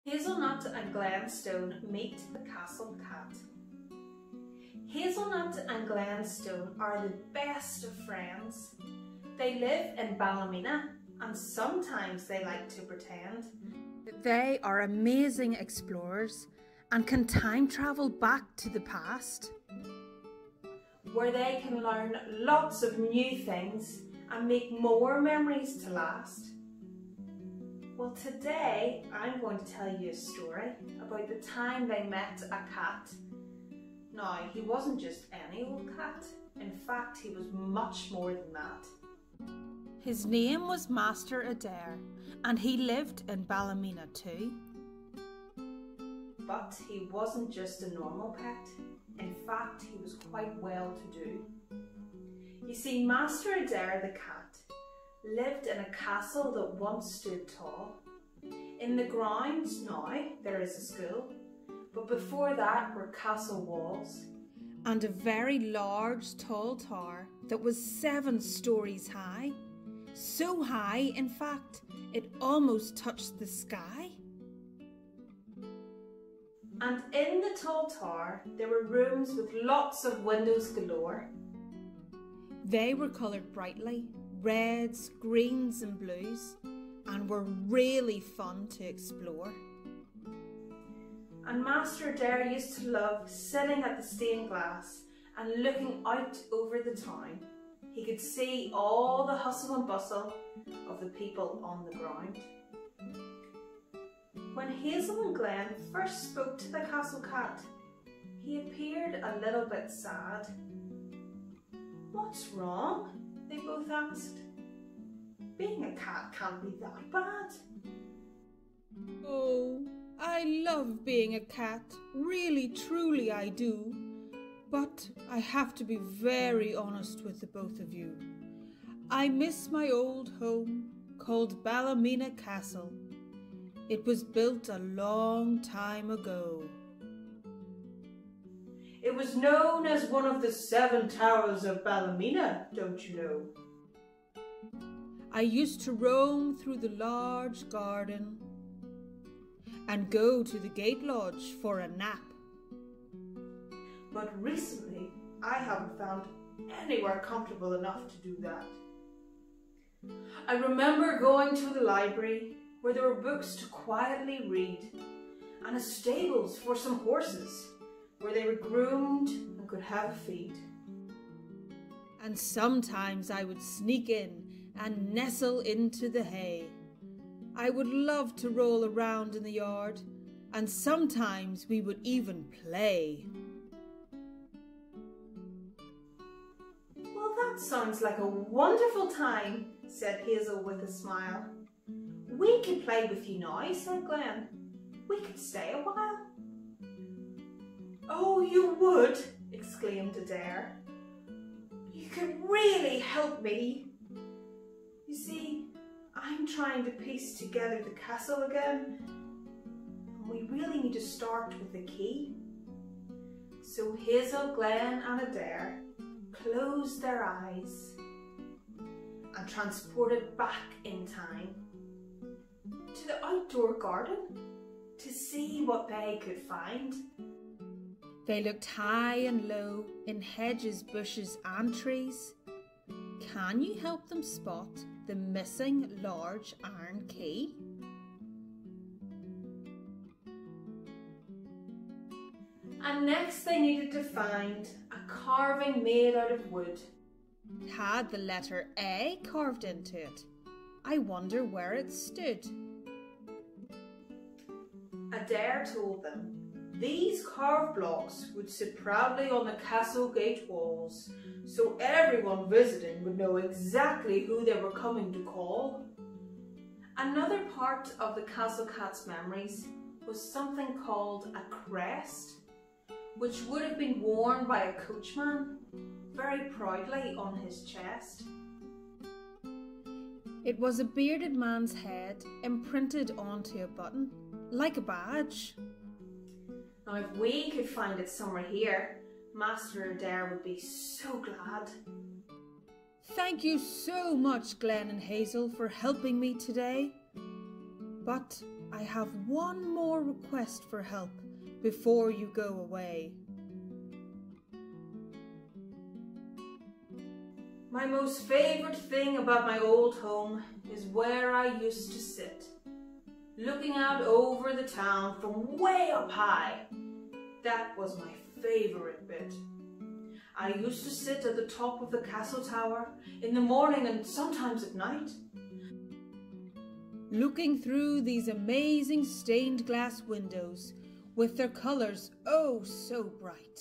Hazelnut and Glenstone meet the castle cat. Hazelnut and Glenstone are the best of friends. They live in Ballymena and sometimes they like to pretend they are amazing explorers and can time travel back to the past, where they can learn lots of new things and make more memories to last. Well, today I'm going to tell you a story about the time they met a cat. Now, he wasn't just any old cat. In fact, he was much more than that. His name was Master Adair, and he lived in Ballymena too. But he wasn't just a normal pet. In fact, he was quite well to do. You see, Master Adair the cat lived in a castle that once stood tall. In the grounds now there is a school, but before that were castle walls. And a very large tall tower that was 7 stories high. So high, in fact, it almost touched the sky. And in the tall tower there were rooms with lots of windows galore. They were coloured brightly, reds, greens and blues, and were really fun to explore. And Master Adair used to love sitting at the stained glass and looking out over the town. He could see all the hustle and bustle of the people on the ground. When Hazel and Glen first spoke to the castle cat, he appeared a little bit sad. "What's wrong?" they both asked. "Being a cat can't be that bad." "Oh, I love being a cat, really truly I do. But I have to be very honest with the both of you. I miss my old home called Ballymena Castle. It was built a long time ago." "It was known as one of the 7 towers of Ballymena, don't you know?" "I used to roam through the large garden and go to the gate lodge for a nap. But recently I haven't found anywhere comfortable enough to do that. I remember going to the library where there were books to quietly read and a stables for some horses where they were groomed and could have a feed. And sometimes I would sneak in and nestle into the hay. I would love to roll around in the yard, and sometimes we would even play." "Well, that sounds like a wonderful time," said Hazel with a smile. "We could play with you now," said Glen. "We could stay a while." "Oh, you would!" exclaimed Adair. "You could really help me. You see, I'm trying to piece together the castle again, and we really need to start with the key." So Hazel, Glen and Adair closed their eyes and transported back in time to the outdoor garden to see what they could find. They looked high and low in hedges, bushes and trees. Can you help them spot the missing large iron key? And next they needed to find a carving made out of wood. It had the letter A carved into it. I wonder where it stood. Adair told them these carved blocks would sit proudly on the castle gate walls, so everyone visiting would know exactly who they were coming to call. Another part of the castle cat's memories was something called a crest, which would have been worn by a coachman very proudly on his chest. It was a bearded man's head imprinted onto a button, like a badge. Now, if we could find it somewhere here, Master Adair would be so glad. Thank you so much, Glen and Hazel, for helping me today. But I have one more request for help before you go away. My most favourite thing about my old home is where I used to sit, looking out over the town from way up high. That was my favourite bit. I used to sit at the top of the castle tower in the morning and sometimes at night, looking through these amazing stained glass windows with their colours oh so bright.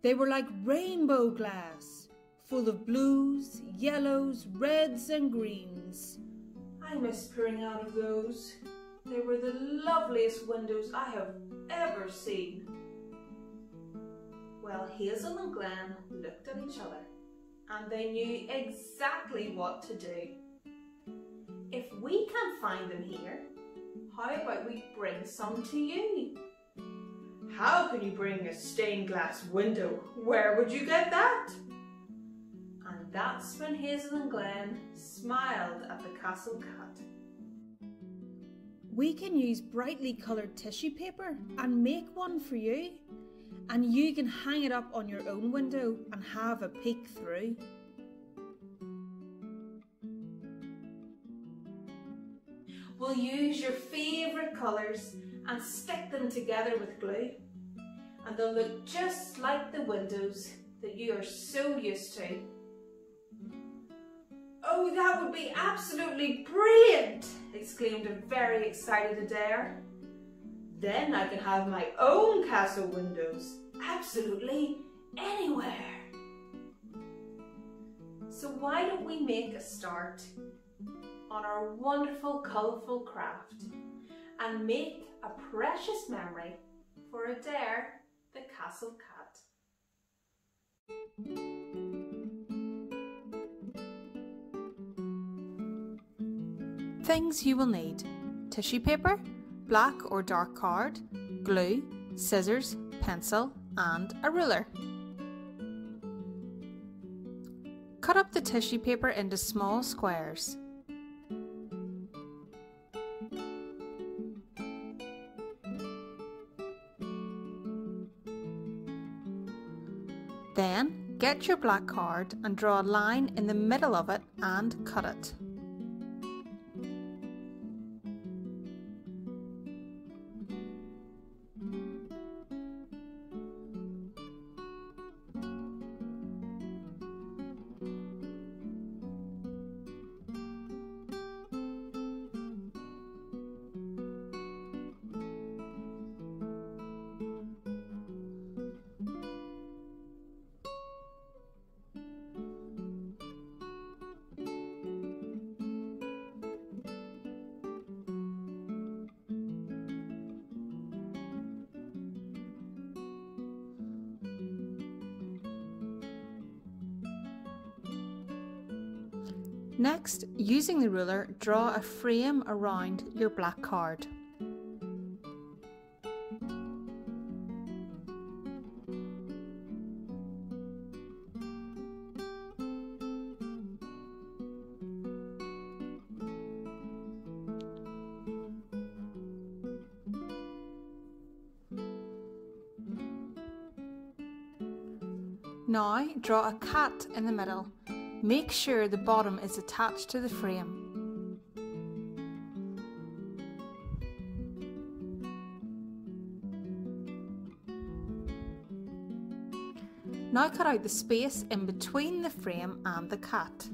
They were like rainbow glass, full of blues, yellows, reds and greens. I miss peering out of those. They were the loveliest windows I have ever seen. Well, Hazel and Glen looked at each other and they knew exactly what to do. If we can't find them here, how about we bring some to you? How can you bring a stained glass window? Where would you get that? And that's when Hazel and Glen smiled at the castle cat. We can use brightly coloured tissue paper and make one for you. And you can hang it up on your own window and have a peek through. We'll use your favourite colours and stick them together with glue. And they'll look just like the windows that you are so used to. Oh, that would be absolutely brilliant! Exclaimed a very excited Adair. Then I can have my own castle windows, absolutely anywhere. So why don't we make a start on our wonderful colourful craft and make a precious memory for Adair the castle cat. Things you will need: tissue paper, black or dark card, glue, scissors, pencil and a ruler. Cut up the tissue paper into small squares. Then get your black card and draw a line in the middle of it and cut it. Next, using the ruler, draw a frame around your black card. Now draw a cat in the middle. Make sure the bottom is attached to the frame. Now cut out the space in between the frame and the cat.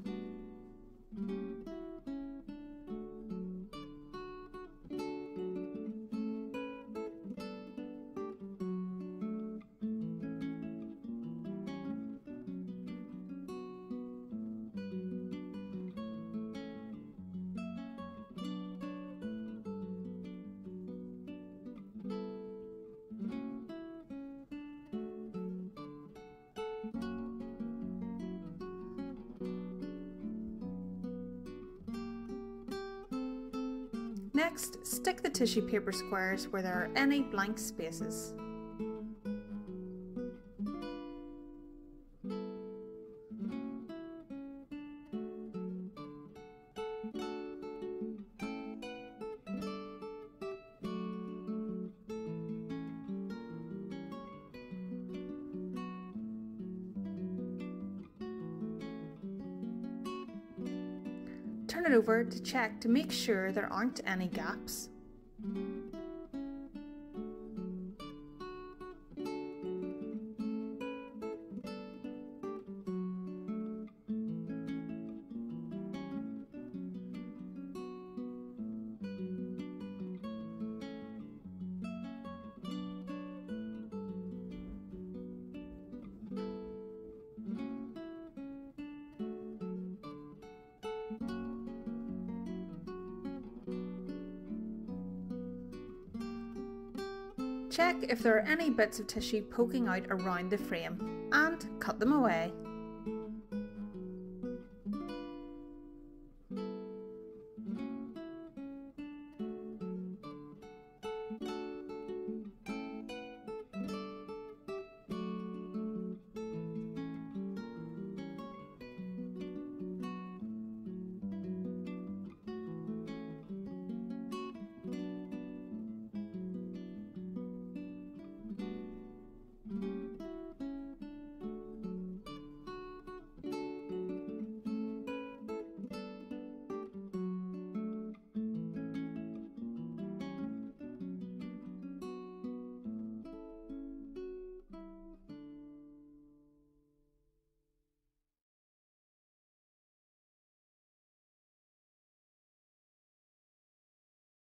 Next, stick the tissue paper squares where there are any blank spaces. turn it over to check to make sure there aren't any gaps. Check if there are any bits of tissue poking out around the frame and cut them away.